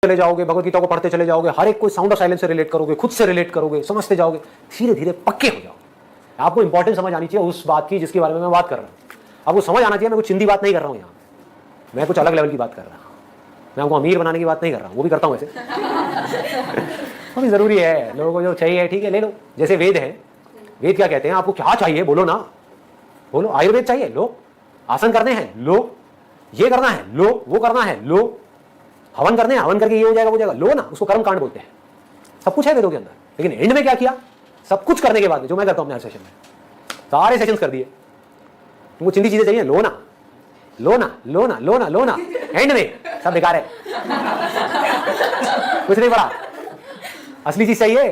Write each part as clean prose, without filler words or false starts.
चले जाओगे, भगवत गीता को पढ़ते चले जाओगे, हर एक कोई साउंड ऑफ साइलेंस से रिलेट करोगे, खुद से रिलेट करोगे, समझते जाओगे, धीरे धीरे पक्के हो जाओगे। आपको इंपॉर्टेंस समझ आनी चाहिए उस बात की जिसके बारे में मैं बात कर रहा हूँ। आपको समझ आना चाहिए मैं कुछ चिंदी बात नहीं कर रहा हूँ, यहाँ मैं कुछ अलग लेवल की बात कर रहा हूँ। मैं आपको अमीर बनाने की बात नहीं कर रहा हूँ, वो भी करता हूँ वैसे वो भी जरूरी है, लोगों को जो चाहिए ठीक है ले लो। जैसे वेद है, वेद क्या कहते हैं, आपको क्या चाहिए बोलो ना, बोलो। आयुर्वेद चाहिए लो, आसन करने हैं लो, ये करना है लो, वो करना है लो, हवन करने हैं, हवन करके ये हो जाएगा वो जाएगा लो ना, उसको कर्म कांड बोलते हैं। सब कुछ है वेदों के अंदर, लेकिन एंड में क्या किया, सब कुछ करने के बाद में जो मैं करता हूं अपने हर सेशन में, सारे सेशंस कर दिए। तुमको चिंदी चीजें चाहिए लो ना, लो ना, लो ना, लो ना, लो ना, एंड में सब बेकार है कुछ नहीं पड़ा। असली चीज चाहिए,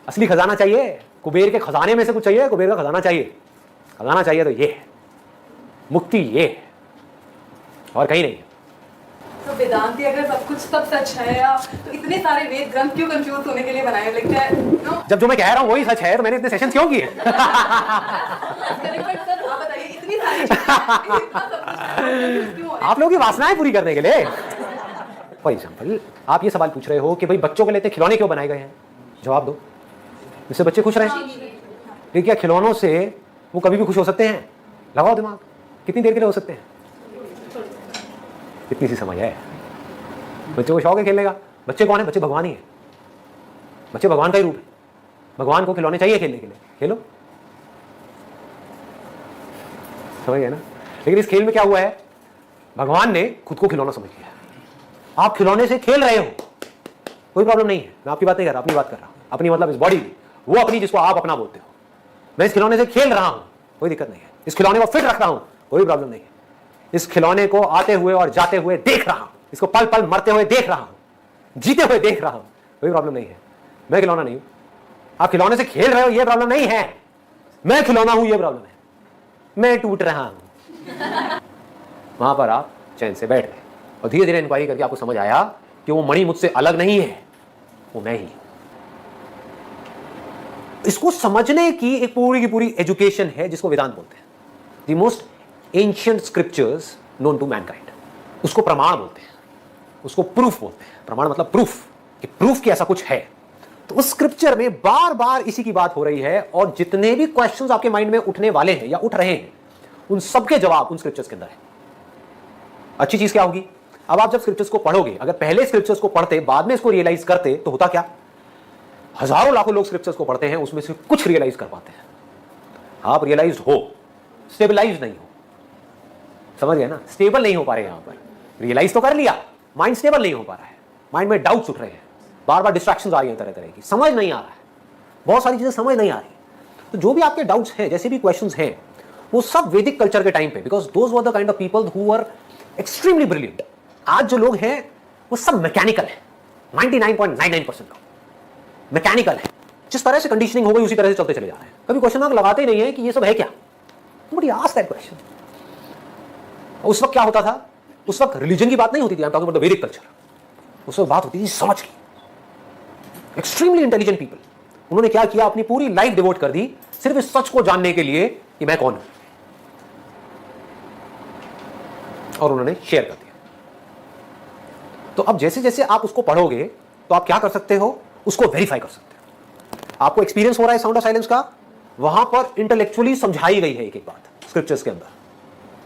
असली खजाना चाहिए, कुबेर के खजाने में से कुछ चाहिए, कुबेर का खजाना चाहिए। खजाना चाहिए तो ये है मुक्ति, ये है और कहीं नहीं है। तो वेदांती अगर सब कुछ सब सच है तो इतने सारे वेद ग्रंथ क्यों कंफ्यूज होने के लिए बनाए लगता है नो? जब जो मैं कह रहा हूं वही सच है तो मैंने इतने सेशन क्यों किए सर आप बताइए इतनी सारी आप लोगों की वासनाएं पूरी करने के लिए। फॉर एग्जाम्पल आप ये सवाल पूछ रहे हो कि भाई बच्चों के लिए खिलौने क्यों बनाए गए हैं, जवाब दो। इससे बच्चे खुश रहे, लेकिन क्या खिलौनों से वो कभी भी खुश हो सकते हैं? लगाओ दिमाग, कितनी देर के लिए हो सकते हैं? इतनी सी समझ है। बच्चों को शौक है खेलने का। बच्चे कौन है? बच्चे भगवान ही है, बच्चे भगवान का ही रूप है। भगवान को खिलौने चाहिए खेलने के लिए, खेलो, समझ गए ना। लेकिन इस खेल में क्या हुआ है, भगवान ने खुद को खिलौना समझ लिया। आप खिलौने से खेल रहे हो, कोई प्रॉब्लम नहीं है, मैं आपकी बात नहीं कर रहा, अपनी बात कर रहा हूं। अपनी मतलब इस बॉडी, वो अपनी जिसको आप अपना बोलते हो। मैं इस खिलौने से खेल रहा हूं, कोई दिक्कत नहीं है। इस खिलौने को फिट रख रहा हूं, कोई प्रॉब्लम नहीं है। इस खिलौने को आते हुए और जाते हुए देख रहा हूं, इसको पल पल मरते हुए देख रहा हूं, जीते हुए देख रहा हूं, कोई प्रॉब्लम नहीं है। मैं खिलौना नहीं हूं, आप खिलौने से खेल रहे हो, ये प्रॉब्लम नहीं है। मैं खिलौना हूं, ये प्रॉब्लम है। मैं टूट रहा हूं। वहां पर आप चैन से बैठ गए और धीरे धीरे इंक्वायरी करके आपको समझ आया कि वो मणि मुझसे अलग नहीं है, वो मैं ही। इसको समझने की एक पूरी की पूरी एजुकेशन है जिसको वेदांत बोलते हैं, the most ancient scriptures known to mankind. उसको प्रमाण बोलते हैं, उसको प्रूफ बोलते हैं। प्रमाण मतलब प्रूफ, कि प्रूफ कि ऐसा कुछ है। तो उस स्क्रिप्चर में बार बार इसी की बात हो रही है और जितने भी क्वेश्चंस आपके माइंड में उठने वाले हैं या उठ रहे हैं, उन सबके जवाब उन स्क्रिप्चर्स के अंदर है। अच्छी चीज क्या होगी, अब आप जब स्क्रिप्चर्स को पढ़ोगे, अगर पहले स्क्रिप्चर्स को पढ़ते बाद में इसको रियलाइज करते तो होता क्या, हजारों लाखों लोग स्क्रिप्चर्स को पढ़ते हैं, उसमें से कुछ रियलाइज कर पाते हैं। आप रियलाइज हो, स्टेबलाइज नहीं हो, समझ गए ना। स्टेबल नहीं हो पा रहे यहां पर, रियलाइज तो कर लिया, माइंड स्टेबल नहीं हो पा रहा है, माइंड में डाउट्स उठ रहे हैं, बार बार डिस्ट्रैक्शंस आ रही हैं तरह तरह की, समझ नहीं आ रहा है, बहुत सारी चीजें समझ नहीं आ रही। तो जो भी आपके डाउट्स हैं, जैसे भी क्वेश्चंस हैं, वो सब वैदिक कल्चर के टाइम पे, because those were the kind of people who were extremely brilliant. आज जो लोग हैं वो सब मैकेनिकल है, 99.99% लोग मैकेनिकल है। जिस तरह से कंडीशनिंग हो गई उसी तरह से चलते चले जा रहे हैं, कभी क्वेश्चन मार्क लगाते ही नहीं है कि ये सब है क्या। But ask that question. उस वक्त क्या होता था, उस वक्त रिलीजन की बात नहीं होती थी, I am talking about the वैदिक कल्चर। उस वक्त बात होती थी समझ की। एक्सट्रीमली इंटेलिजेंट पीपल, उन्होंने क्या किया, अपनी पूरी लाइफ डिवोट कर दी सिर्फ इस सच को जानने के लिए कि मैं कौन हूं, और उन्होंने शेयर कर दिया। तो अब जैसे जैसे आप उसको पढ़ोगे तो आप क्या कर सकते हो, उसको वेरीफाई कर सकते हो। आपको एक्सपीरियंस हो रहा है साउंड ऑफ साइलेंस का, वहां पर इंटेलेक्चुअली समझाई गई है एक एक बात स्क्रिप्चर्स के अंदर,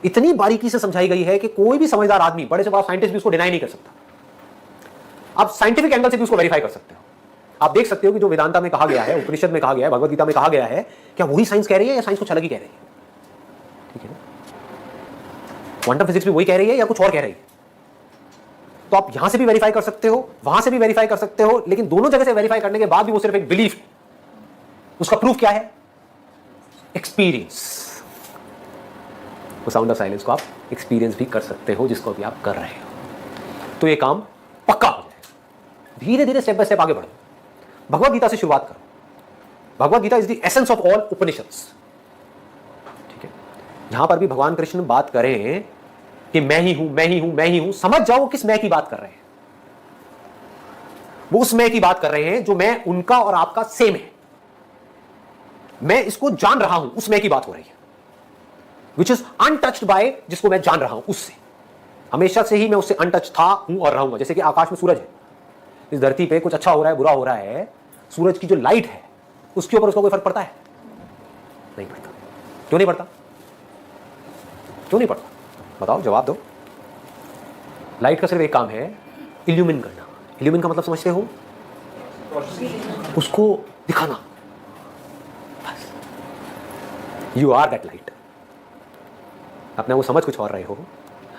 इतनी बारीकी से समझाई गई है कि कोई भी समझदार आदमी, बड़े से बड़ा साइंटिस्ट भी उसको डिनाई नहीं कर सकता। आप साइंटिफिक एंगल से भी उसको वेरीफाई कर सकते हो। आप देख सकते हो कि जो वेदांता में कहा गया है, उपनिषद में कहा गया है, भगवत गीता में कहा गया है, क्या वही साइंस कह रही है या साइंस कुछ अलग ही कह रही है। ठीक है ना, क्वांटम फिजिक्स भी वही कह रही है या कुछ और कह रही है। तो आप यहां से भी वेरीफाई कर सकते हो, वहां से भी वेरीफाई कर सकते हो, लेकिन दोनों जगह से वेरीफाई करने के बाद भी वो सिर्फ एक बिलीफ है। उसका प्रूफ क्या है, एक्सपीरियंस। वो साउंड ऑफ साइलेंस को आप एक्सपीरियंस भी कर सकते हो, जिसको भी आप कर रहे हो। तो ये काम पक्का हो जाएगा। धीरे धीरे स्टेप बाय स्टेप आगे बढ़ो, भगवत गीता से शुरुआत करो। Bhagavad Gita is the essence of all Upanishads. ठीक है, यहां पर भी भगवान कृष्ण बात करें कि मैं ही हूं, मैं ही हूं, मैं ही हूं, समझ जाओ वो किस मैं की बात कर रहे हैं। वो उस मैं की बात कर रहे हैं जो मैं उनका और आपका सेम है। मैं इसको जान रहा हूं, उस मैं की बात हो रही है, विच इज अनटच्ड बाय, जिसको मैं जान रहा हूं उससे। हमेशा से ही मैं उससे अनटच था, हूं और रहूंगा। जैसे कि आकाश में सूरज है, इस धरती पे कुछ अच्छा हो रहा है, बुरा हो रहा है, सूरज की जो लाइट है उसके ऊपर उसका कोई फर्क पड़ता है? नहीं पड़ता। क्यों नहीं पड़ता? क्यों नहीं पड़ता? बताओ, जवाब दो। लाइट का सिर्फ एक काम है, इल्यूमिन करना। इल्यूमिन का मतलब समझते हो? उसको दिखाना। बस, यू आर दैट लाइट। अपने वो समझ कुछ और रहे हो।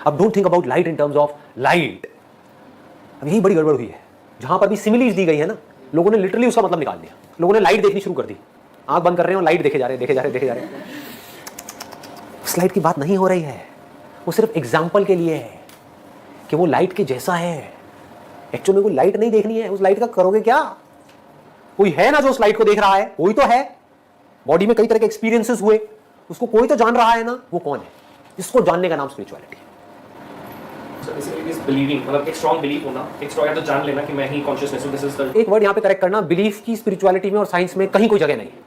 अब don't think about light in terms of light. अब यही बड़ी गड़बड़ हुई है। जहां पर भी सिमिलीज दी गई है ना, लोगों ने लिटरली उसका मतलब निकाल दिया। लोगों ने लाइट देखनी शुरू कर दी, आंख बंद कर रहे हो, लाइट देखे जा रहे, देखे जा रहे, देखे जा रहे। उस लाइट की बात नहीं हो रही है, वो सिर्फ एग्जाम्पल के लिए है कि वो लाइट के जैसा है। एक्चुअली को लाइट नहीं देखनी है, उस लाइट का करोगे क्या? कोई है ना जो उस लाइट को देख रहा है, कोई तो है। बॉडी में कई तरह के एक्सपीरियंसेस हुए, उसको कोई तो जान रहा है ना, वो कौन है? इसको जानने का नाम स्पिरिचुअलिटी है। मतलब एक स्ट्रांग बिलीफ होना, एक स्ट्रांग तो जान लेना कि मैं ही कॉन्शियसनेस हूं, दिस इज द। एक वर्ड यहां पे करेक्ट करना, बिलीफ की स्पिरिचुअलिटी में और साइंस में कहीं कोई जगह नहीं है।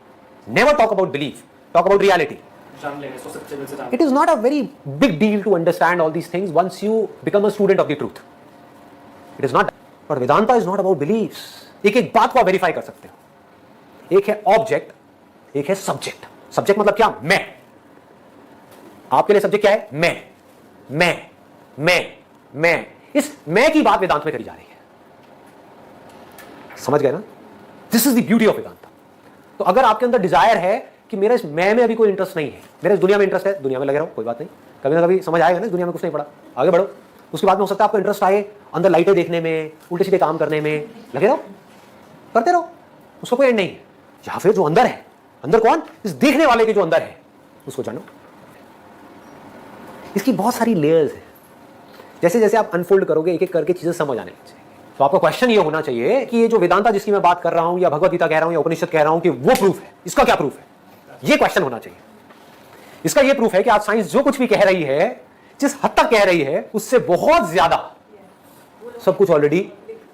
Never talk about belief, talk about reality. जान लेने सो सच्चे दिल से जान। It is not a very big deal to understand all these things once you become a student of the truth. It is not that. But Vedanta is not about beliefs. एक एक बात को आप वेरीफाई कर सकते हो। एक है ऑब्जेक्ट, एक है सब्जेक्ट। सब्जेक्ट मतलब क्या? मैं। आपके लिए सब्जेक्ट क्या है? मैं। इस मैं की बात वेदांत में करी जा रही है। समझ गए ना? This is the beauty of Vedanta. तो अगर आपके अंदर डिजायर है कि मेरा इस मैं में अभी कोई इंटरेस्ट नहीं है, मेरा इस दुनिया में इंटरेस्ट है, दुनिया में लगे रहो, कोई बात नहीं। कभी ना कभी समझ आएगा ना, इस दुनिया में कुछ नहीं पड़ा, आगे बढ़ो। उसके बाद में हो सकता है आपको इंटरेस्ट आए अंदर लाइटें देखने में, उल्टे सीधे काम करने में, लगे रहो, करते रहो, उसका कोई एंड नहीं है। या फिर जो अंदर है, अंदर कौन? इस देखने वाले के जो अंदर है, उसको जानो। इसकी बहुत सारी लेयर्स है। जैसे जैसे आप अनफोल्ड करोगे, एक एक करके चीजें समझ आने लग जाएगी। तो आपका क्वेश्चन ये होना चाहिए कि ये जो वेदांता जिसकी मैं बात कर रहा हूं, या भगवद गीता कह रहा हूं, या उपनिषद कह रहा हूं, कि वो प्रूफ है, इसका क्या प्रूफ है? ये क्वेश्चन होना चाहिए। इसका ये प्रूफ है कि आज साइंस जो कुछ भी कह रही है, जिस हद तक कह रही है, उससे बहुत ज्यादा सब कुछ ऑलरेडी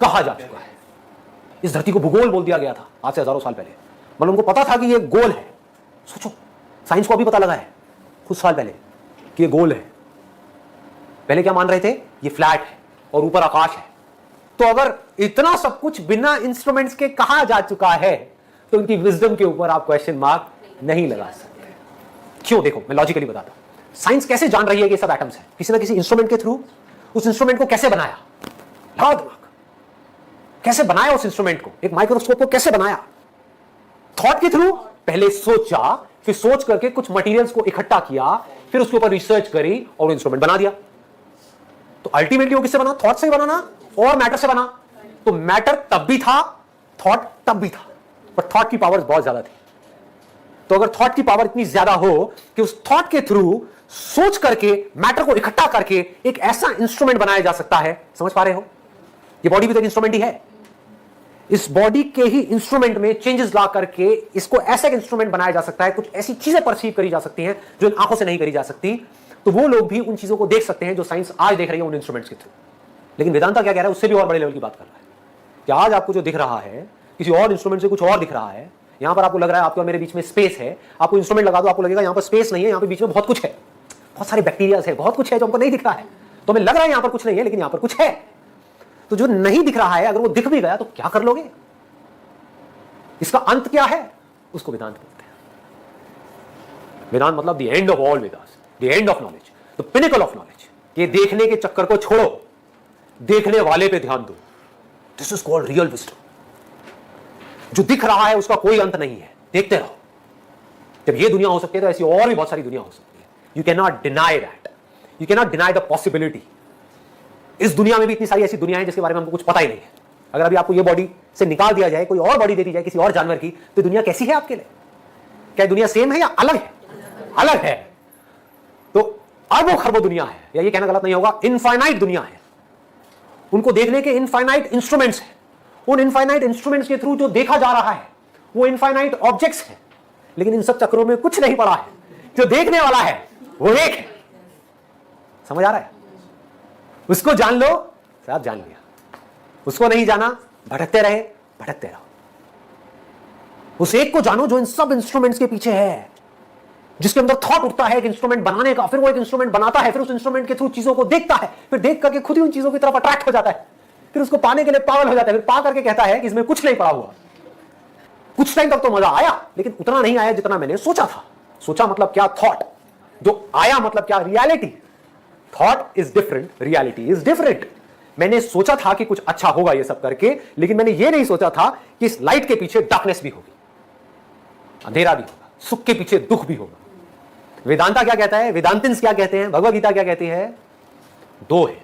कहा जा चुका है। इस धरती को भूगोल बोल दिया गया था आज से हजारों साल पहले। मतलब उनको पता था कि ये गोल है। सोचो, साइंस को अभी पता लगा है कुछ साल पहले कि ये गोल है। पहले क्या मान रहे थे? ये फ्लैट है और ऊपर आकाश है। तो अगर इतना सब कुछ बिना इंस्ट्रूमेंट्स के कहा जा चुका है, तो उनकी विजडम के ऊपर आप क्वेश्चन मार्क नहीं लगा सकते। क्यों? देखो, मैं लॉजिकली बताता हूं। साइंस कैसे जान रही है कि ये सब एटम्स है? किसी ना किसी इंस्ट्रूमेंट के थ्रू। उस इंस्ट्रूमेंट को कैसे बनाया? लगाओ दिमाग। कैसे बनाया उस इंस्ट्रूमेंट को? एक माइक्रोस्कोप को कैसे बनाया? थॉट के थ्रू। पहले सोचा, फिर सोच करके कुछ मटेरियल्स को इकट्ठा किया, फिर उसके ऊपर रिसर्च करी और इंस्ट्रूमेंट बना दिया। तो अल्टीमेटली वो किससे बना? थॉट से बनाना और मैटर से बना। तो मैटर तब भी था, थॉट तब भी था, पर थॉट की पावर बहुत ज्यादा थी। तो अगर थॉट की पावर इतनी ज्यादा हो कि उस थॉट के थ्रू सोच करके मैटर को इकट्ठा करके एक ऐसा इंस्ट्रूमेंट बनाया जा सकता है, समझ पा रहे हो? ये बॉडी भी तो एक इंस्ट्रूमेंट ही है। इस बॉडी के ही इंस्ट्रूमेंट में चेंजेस ला करके इसको ऐसा इंस्ट्रूमेंट बनाया जा सकता है, कुछ ऐसी चीजें परसीव करी जा सकती हैं जो इन आंखों से नहीं करी जा सकती। तो वो लोग भी उन चीजों को देख सकते हैं जो साइंस आज देख रही है उन इंस्ट्रूमेंट्स के थ्रू। लेकिन वेदांता क्या कह रहा है? उससे भी और बड़े लेवल की बात कर रहा है कि आज आपको जो दिख रहा है, किसी और इंस्ट्रूमेंट से कुछ और दिख रहा है। यहां पर आपको लग रहा है आपके और मेरे बीच में स्पेस है, आपको इंस्ट्रूमेंट लगा दो, आपको लगेगा यहां पर स्पेस नहीं है, यहां पर बीच में बहुत कुछ है, बहुत सारे बैक्टीरिया है, बहुत कुछ है जो हमको नहीं दिख रहा है। तो हमें लग रहा है यहां पर कुछ नहीं है, लेकिन यहां पर कुछ है। तो जो नहीं दिख रहा है, अगर वो दिख भी गया तो क्या कर लोगे? इसका अंत क्या है? उसको वेदांत बोलते हैं। वेदांत मतलब the end of all Vedas, the end of knowledge, the pinnacle of knowledge. ये देखने के चक्कर को छोड़ो, देखने वाले पे ध्यान दो। This is called real wisdom. जो दिख रहा है उसका कोई अंत नहीं है, देखते रहो। जब ये दुनिया हो सकती है तो ऐसी और भी बहुत सारी दुनिया हो सकती है। You can not deny that, you can not deny the possibility. इस दुनिया में भी इतनी सारी ऐसी दुनिया है जिसके बारे में हमको कुछ पता ही नहीं है। अगर अभी आपको ये बॉडी से निकाल दिया जाए, कोई और बॉडी दे दी जाए किसी और जानवर की, तो दुनिया कैसी है आपके लिए? क्या दुनिया सेम है या अलग है? अलग है। तो अरबों खरबों दुनिया है, या ये कहना गलत नहीं होगा, इनफाइनाइट दुनिया है। उनको देखने के इनफाइनाइट इंस्ट्रूमेंट्स हैं। उन इनफाइनाइट इंस्ट्रूमेंट्स के थ्रू जो देखा जा रहा है वो इनफाइनाइट ऑब्जेक्ट्स हैं। लेकिन इन सब चक्रों में कुछ नहीं पड़ा है। जो देखने वाला है वो एक है। समझ आ रहा है? उसको जान लो, सब जान लिया। उसको नहीं जाना, भटकते रहे, भटकते रहो। उस एक को जानो जो इन सब इंस्ट्रूमेंट्स के पीछे है। जिसके अंदर थॉट उठता है एक इंस्ट्रूमेंट बनाने का, फिर वो एक इंस्ट्रूमेंट बनाता है, फिर उस इंस्ट्रूमेंट के थ्रू चीजों को देखता है, फिर देख करके खुद ही उन चीजों की तरफ अट्रैक्ट हो जाता है, फिर उसको पाने के लिए पागल हो जाता है, फिर पा करके कहता है कि इसमें कुछ नहीं पड़ा हुआ। कुछ टाइम तक तो मजा आया, लेकिन उतना नहीं आया जितना मैंने सोचा था। सोचा मतलब क्या? थॉट। जो आया मतलब क्या? Reality. Thought is different, reality is different. मैंने सोचा था कि कुछ अच्छा होगा ये सब करके, लेकिन मैंने ये नहीं सोचा था कि इस लाइट के पीछे डार्कनेस भी होगी, अंधेरा भी होगा, सुख के पीछे दुख भी होगा। वेदांता क्या कहता है, वेदांतिन्स क्या कहते हैं, भगवद गीता क्या कहती है? दो है,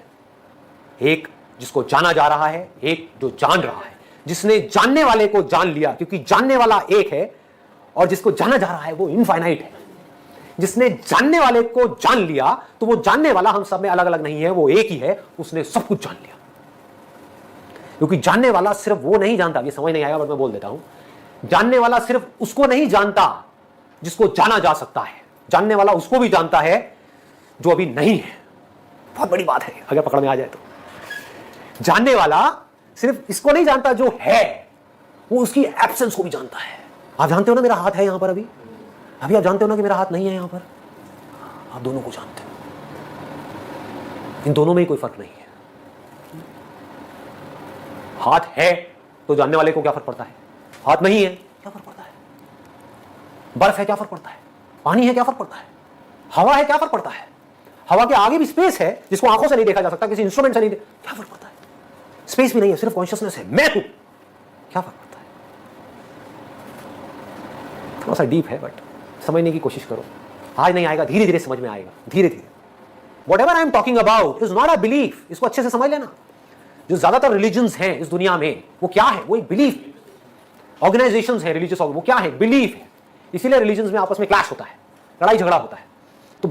एक जिसको जाना जा रहा है, एक जो जान रहा है। जिसने जानने वाले को जान लिया, क्योंकि जानने वाला एक है, और जिसको जाना जा रहा है वो इनफाइनाइट है। जिसने जानने वाले को जान लिया, तो वो जानने वाला हम सब में अलग अलग नहीं है, वो एक ही है, उसने सब कुछ जान लिया। क्योंकि जानने वाला सिर्फ वो नहीं जानता, ये समझ नहीं आएगा बट मैं बोल देता हूं, जानने वाला सिर्फ उसको नहीं जानता जिसको जाना जा सकता है, जानने वाला उसको भी जानता है जो अभी नहीं है। बहुत बड़ी बात है अगर पकड़ में आ जाए तो। जानने वाला सिर्फ इसको नहीं जानता जो है, वो उसकी एब्सेंस को भी जानता है। आप जानते हो ना मेरा हाथ है यहां पर, अभी आप जानते हो ना कि मेरा हाथ नहीं है यहां पर। आप दोनों को जानते हो, इन दोनों में ही कोई फर्क नहीं है। हाथ है तो जानने वाले को क्या फर्क पड़ता है, हाथ नहीं है क्या फर्क पड़ता है, बर्फ है क्या फर्क पड़ता है, पानी है क्या फर्क पड़ता है, हवा है क्या फर्क पड़ता है, हवा के आगे भी स्पेस है जिसको आंखों से नहीं देखा जा सकता, किसी इंस्ट्रूमेंट से नहीं क्या फर्क पड़ता है, स्पेस भी नहीं है, सिर्फ कॉन्शियसनेस है, मैं हूं, क्या फर्क पड़ता है। थोड़ा सा डीप है बट समझने की कोशिश करो। आज नहीं आएगा, धीरे धीरे समझ में आएगा, धीरे धीरे। Whatever I am talking about is not a belief, इसको अच्छे से समझ लेना। जो ज्यादातर रिलीजन्स हैं इस दुनिया में, वो क्या है? वो एक बिलीफ। ऑर्गेनाइजेशंस है रिलीजियस, वो क्या है? बिलीफ है। इसीलिए रिलीजन्स में आपस में क्लैश होता है, लड़ाई झगड़ा होता है। तो